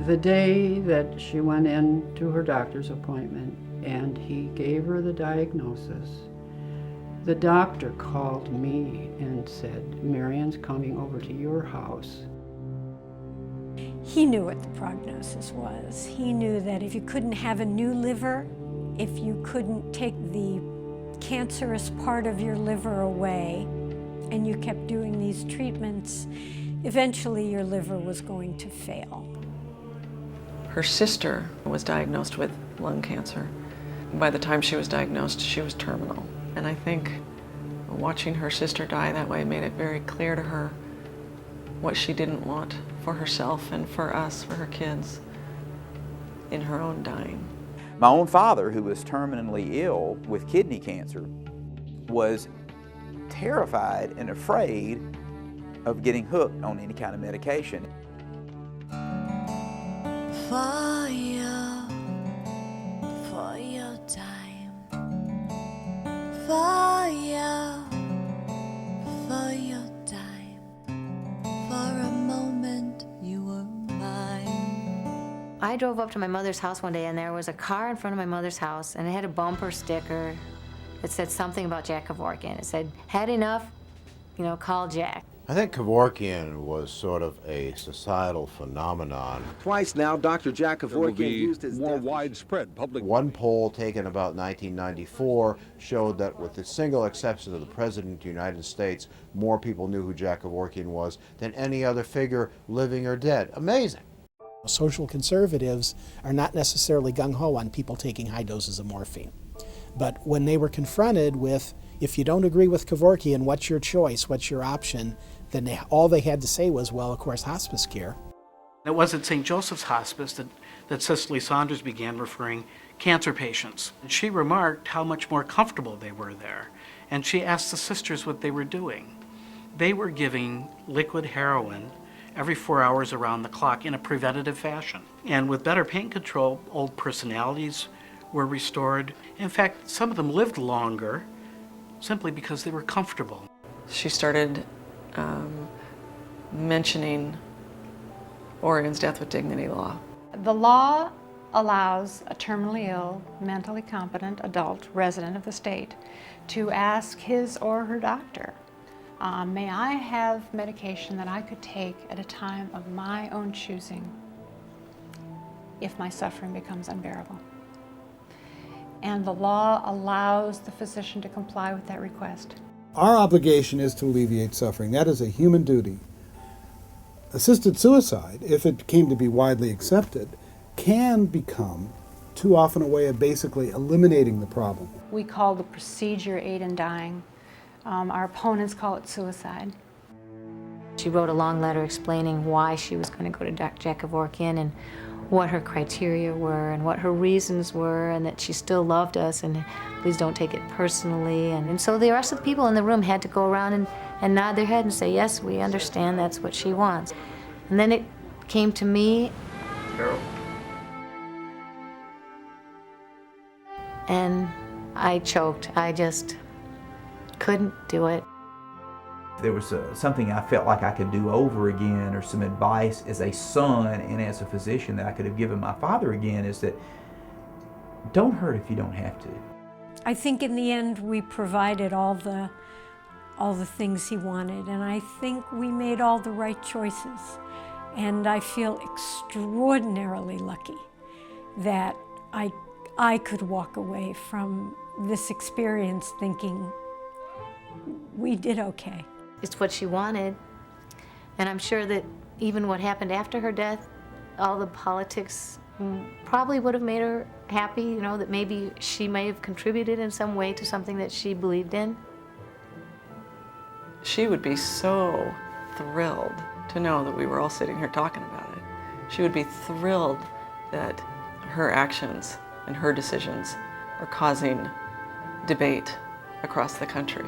The day that she went in to her doctor's appointment and he gave her the diagnosis, the doctor called me and said, Marion's coming over to your house. He knew what the prognosis was. He knew that if you couldn't have a new liver, if you couldn't take the cancerous part of your liver away, and you kept doing these treatments, eventually your liver was going to fail. Her sister was diagnosed with lung cancer. By the time she was diagnosed, she was terminal. And I think watching her sister die that way made it very clear to her what she didn't want for herself and for us, for her kids, in her own dying. My own father, who was terminally ill with kidney cancer, was terrified and afraid of getting hooked on any kind of medication. For your time, for your time, for a moment you were mine. I drove up to my mother's house one day and there was a car in front of my mother's house and it had a bumper sticker that said something about Jack Kevorkian. It said, had enough, call Jack. I think Kevorkian was sort of a societal phenomenon. Twice now, Dr. Jack Kevorkian used his more widespread public. One poll taken about 1994 showed that with the single exception of the President of the United States, more people knew who Jack Kevorkian was than any other figure, living or dead. Amazing. Social conservatives are not necessarily gung-ho on people taking high doses of morphine. But when they were confronted with, if you don't agree with Kevorkian, what's your choice, what's your option, then all they had to say was, well, of course, hospice care. It was at St. Joseph's Hospice that Cicely Saunders began referring cancer patients. And she remarked how much more comfortable they were there. And she asked the sisters what they were doing. They were giving liquid heroin every 4 hours around the clock in a preventative fashion. And with better pain control, old personalities were restored. In fact, some of them lived longer simply because they were comfortable. She started mentioning Oregon's Death with Dignity law. The law allows a terminally ill, mentally competent adult resident of the state to ask his or her doctor, may I have medication that I could take at a time of my own choosing if my suffering becomes unbearable? And the law allows the physician to comply with that request. Our obligation is to alleviate suffering. That is a human duty. Assisted suicide, if it came to be widely accepted, can become too often a way of basically eliminating the problem. We call the procedure aid in dying. Our opponents call it suicide. She wrote a long letter explaining why she was going to go to Jack Kevorkian and what her criteria were and what her reasons were, and that she still loved us and please don't take it personally. And so the rest of the people in the room had to go around and nod their head and say, yes, we understand that's what she wants. And then it came to me. Carol. And I choked. I just couldn't do it. There was something I felt like I could do over again, or some advice as a son and as a physician that I could have given my father again, is that don't hurt if you don't have to. I think in the end we provided all the things he wanted, and I think we made all the right choices. And I feel extraordinarily lucky that I could walk away from this experience thinking we did okay. It's what she wanted. And I'm sure that even what happened after her death, all the politics probably would have made her happy, that maybe she may have contributed in some way to something that she believed in. She would be so thrilled to know that we were all sitting here talking about it. She would be thrilled that her actions and her decisions are causing debate across the country.